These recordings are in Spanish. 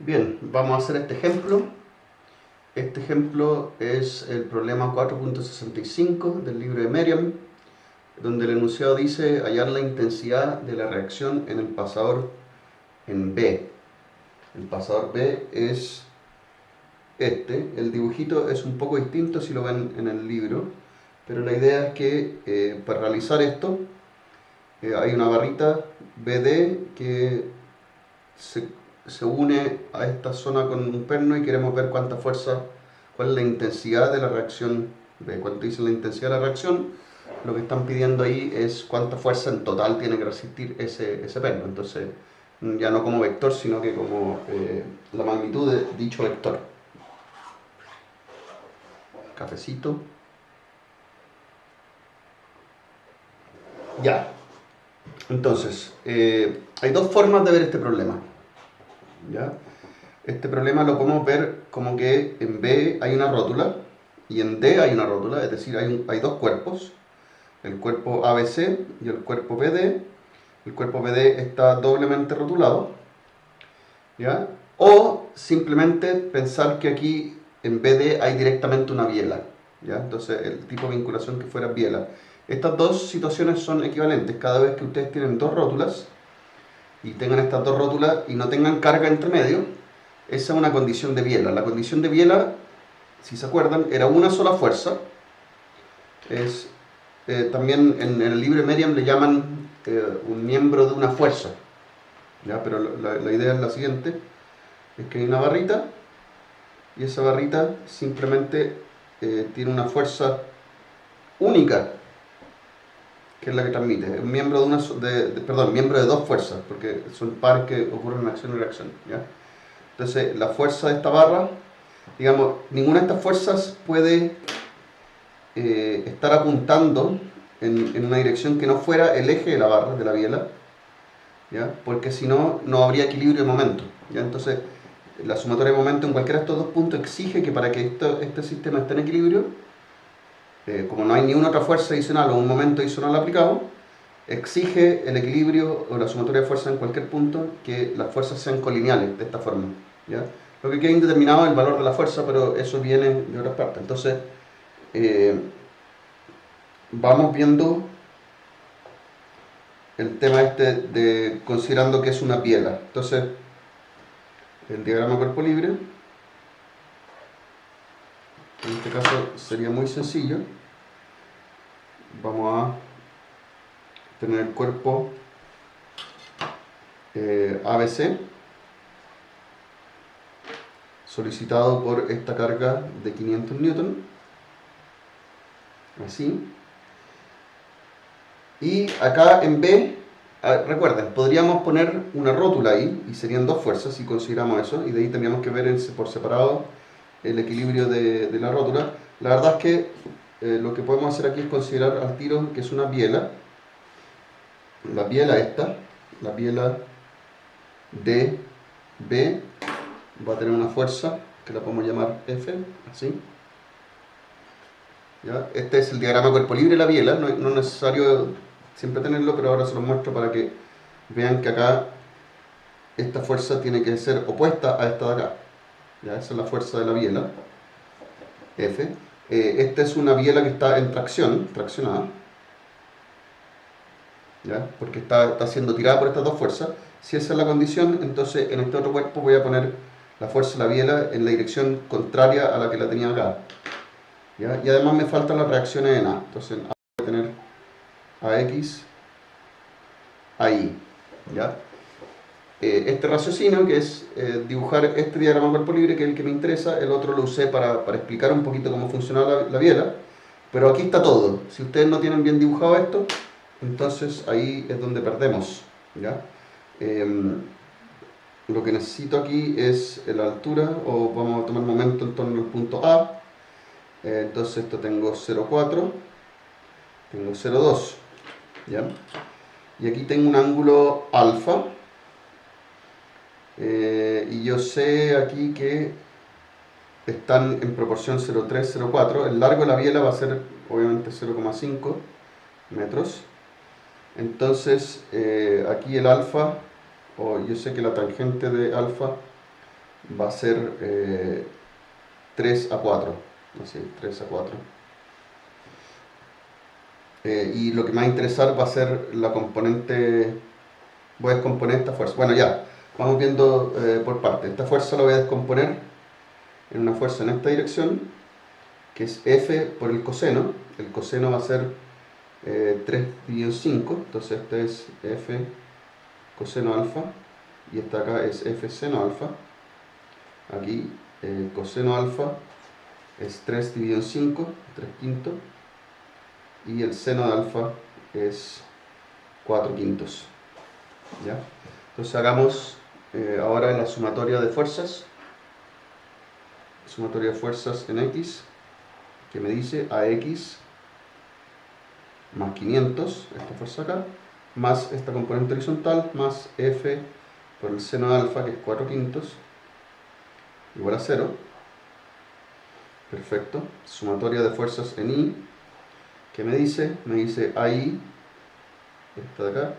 Bien, vamos a hacer este ejemplo. Este ejemplo es el problema 4.65 del libro de Merriam, donde el enunciado dice hallar la intensidad de la reacción en el pasador en B. El pasador B es este. El dibujito es un poco distinto si lo ven en el libro, pero la idea es que para realizar esto hay una barrita BD que se une a esta zona con un perno y queremos ver cuánta fuerza, cuál es la intensidad de la reacción B. Cuando dicen la intensidad de la reacción, lo que están pidiendo ahí es cuánta fuerza en total tiene que resistir ese perno. Entonces, ya no como vector, sino que como la magnitud de dicho vector. Cafecito. Ya. Entonces, hay dos formas de ver este problema. ¿Ya? Este problema lo podemos ver como que en B hay una rótula y en D hay una rótula, es decir, hay dos cuerpos, el cuerpo ABC y el cuerpo BD. El cuerpo BD está doblemente rotulado, ¿ya? O simplemente pensar que aquí en BD hay directamente una biela, ¿ya? Entonces el tipo de vinculación que fuera biela. Estas dos situaciones son equivalentes. Cada vez que ustedes tienen dos rótulas y tengan estas dos rótulas y no tengan carga entre medio, esa es una condición de biela. La condición de biela, si se acuerdan, era una sola fuerza. También en el libro de Merriam le llaman un miembro de una fuerza, ¿ya? Pero la idea es la siguiente, es que hay una barrita y esa barrita simplemente tiene una fuerza única, que es la que transmite. Es un miembro miembro de dos fuerzas, porque son pares que ocurren en acción y reacción, ¿ya? Entonces, la fuerza de esta barra, digamos, ninguna de estas fuerzas puede estar apuntando en una dirección que no fuera el eje de la barra, de la biela, ¿ya? Porque si no, no habría equilibrio de momento, ¿ya? Entonces, la sumatoria de momento en cualquiera de estos dos puntos exige que para que este sistema esté en equilibrio, como no hay ni una otra fuerza adicional o un momento adicional aplicado, exige el equilibrio o la sumatoria de fuerzas en cualquier punto que las fuerzas sean colineales de esta forma, ¿ya? Lo que queda indeterminado es el valor de la fuerza, pero eso viene de otras partes. Entonces, vamos viendo el tema este de considerando que es una biela. Entonces, el diagrama cuerpo libre, en este caso sería muy sencillo. Vamos a tener el cuerpo ABC solicitado por esta carga de 500 newton, así. Y acá en B, recuerden, podríamos poner una rótula ahí y serían dos fuerzas si consideramos eso, y de ahí tendríamos que ver por separado el equilibrio de la rótula. La verdad es que lo que podemos hacer aquí es considerar al tiro que es una biela. La biela esta, la biela de B, va a tener una fuerza que la podemos llamar F, así. ¿Ya? Este es el diagrama cuerpo libre de la biela, no es necesario siempre tenerlo, pero ahora se lo muestro para que vean que acá esta fuerza tiene que ser opuesta a esta de acá. ¿Ya? Esa es la fuerza de la biela, F. Esta es una biela que está en traccionada, ¿ya? Porque está siendo tirada por estas dos fuerzas. Si esa es la condición, entonces en este otro cuerpo voy a poner la fuerza de la biela en la dirección contraria a la que la tenía acá, ¿ya? Y además me faltan las reacciones en A. Entonces en A voy a tener AX ahí, ¿ya? Este raciocinio, que es dibujar este diagrama cuerpo libre, que es el que me interesa, el otro lo usé para explicar un poquito cómo funcionaba la biela, pero aquí está todo. Si ustedes no tienen bien dibujado esto, entonces ahí es donde perdemos, ¿ya? Lo que necesito aquí es la altura, o vamos a tomar momento en torno al punto A. Entonces esto tengo 0,4, tengo 0,2, ¿ya? Y aquí tengo un ángulo alfa, y yo sé aquí que están en proporción 0,3, 0,4. El largo de la biela va a ser obviamente 0,5 metros. Entonces aquí el alfa, o yo sé que la tangente de alfa va a ser 3 a 4, así, 3 a 4. Y lo que me va a interesar va a ser la componente, voy a descomponer esta fuerza. Bueno, ya, vamos viendo por partes. Esta fuerza la voy a descomponer en una fuerza en esta dirección, que es F por el coseno. El coseno va a ser 3 dividido 5, entonces este es F coseno alfa, y esta acá es F seno alfa. Aquí coseno alfa es 3 dividido en 5, 3 quintos, y el seno de alfa es 4 quintos. ¿Ya? Entonces hagamos ahora la sumatoria de fuerzas. Sumatoria de fuerzas en X, que me dice AX más 500, esta fuerza acá, más esta componente horizontal, más F por el seno de alfa, que es 4 quintos, igual a 0. Perfecto. Sumatoria de fuerzas en I, que me dice AI, esta de acá,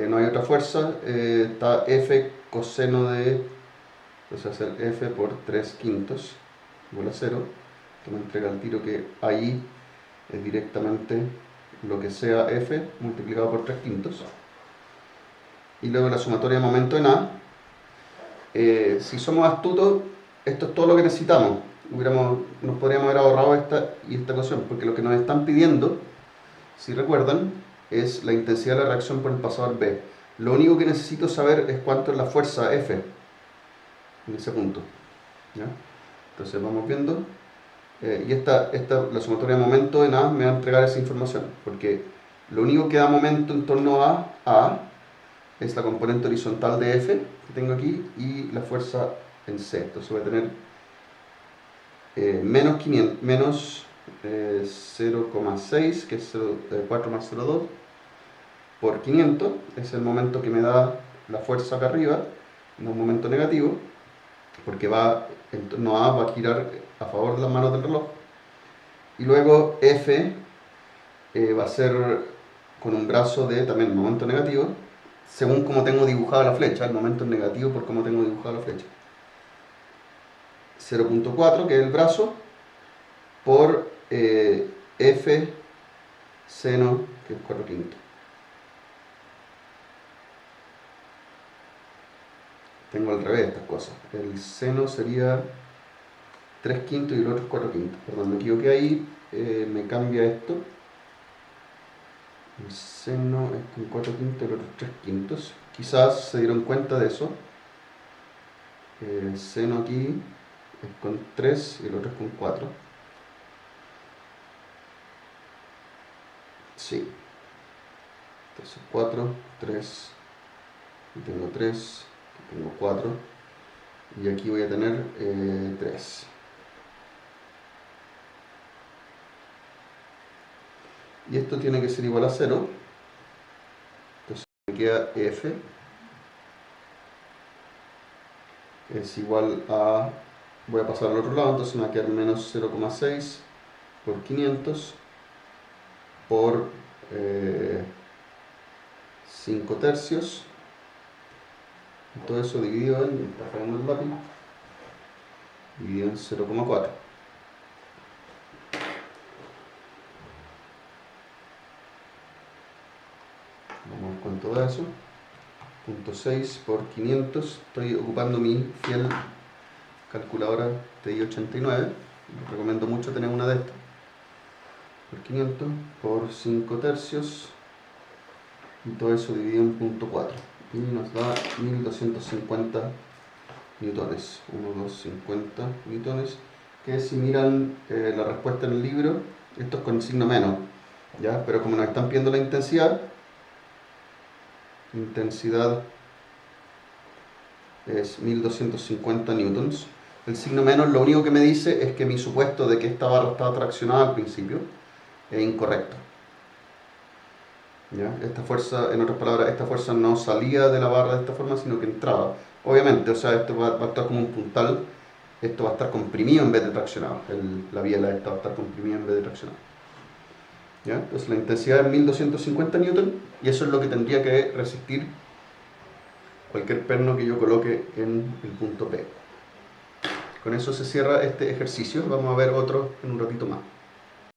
no hay otra fuerza, está F coseno de, entonces va a ser F por 3 quintos, igual a 0, que me entrega el tiro que AI es directamente lo que sea F multiplicado por 3 quintos. Y luego la sumatoria de momento en A. Si somos astutos, esto es todo lo que necesitamos. Nos podríamos haber ahorrado esta ecuación, porque lo que nos están pidiendo, si recuerdan, es la intensidad de la reacción por el pasador B. Lo único que necesito saber es cuánto es la fuerza F en ese punto. ¿Ya? Entonces vamos viendo. Y la sumatoria de momento en A me va a entregar esa información, porque lo único que da momento en torno a A es la componente horizontal de F que tengo aquí y la fuerza en C. Entonces voy a tener menos 0,6, que es 4 más 0,2 por 500, es el momento que me da la fuerza acá arriba, no un momento negativo, porque va en torno a A, va a girar a favor de las manos del reloj. Y luego F va a ser con un brazo de también momento negativo, según como tengo dibujada la flecha. El momento es negativo por cómo tengo dibujada la flecha. 0,4, que es el brazo, por F seno, que es 4 quintos. Tengo al revés estas cosas. El seno sería 3 quintos y el otro es 4 quintos. Perdón, me equivoqué ahí, me cambia esto. El seno es con 4 quintos y el otro es 3 quintos. Quizás se dieron cuenta de eso. El seno aquí es con 3 y el otro es con 4. Sí. Entonces 4, 3, y tengo 3, y tengo 4, y aquí voy a tener 3. Y esto tiene que ser igual a 0. Entonces me queda F es igual a, voy a pasar al otro lado, entonces me va a quedar menos 0,6 por 500 por 5 tercios. Todo eso dividido en, está fallando el lápiz, dividido en 0,4. Vamos a ver cuánto da eso. 0,6 por 500. Estoy ocupando mi fiel calculadora TI-89. Les recomiendo mucho tener una de estas. Por 500 por 5 tercios. Y todo eso dividido en 0,4. Y nos da 1250 newtones. 1250 newtones. Que si miran la respuesta en el libro, esto es con signo menos. ¿Ya? Pero como nos están pidiendo la intensidad es 1250 newtons. El signo menos lo único que me dice es que mi supuesto de que esta barra estaba traccionada al principio es incorrecto. ¿Ya? Esta fuerza, en otras palabras, esta fuerza no salía de la barra de esta forma, sino que entraba. Obviamente, o sea, esto va a estar como un puntal, esto va a estar comprimido en vez de traccionado. La biela esta va a estar comprimida en vez de traccionado. ¿Ya? Entonces la intensidad es 1250 newton y eso es lo que tendría que resistir cualquier perno que yo coloque en el punto P. Con eso se cierra este ejercicio. Vamos a ver otro en un ratito más.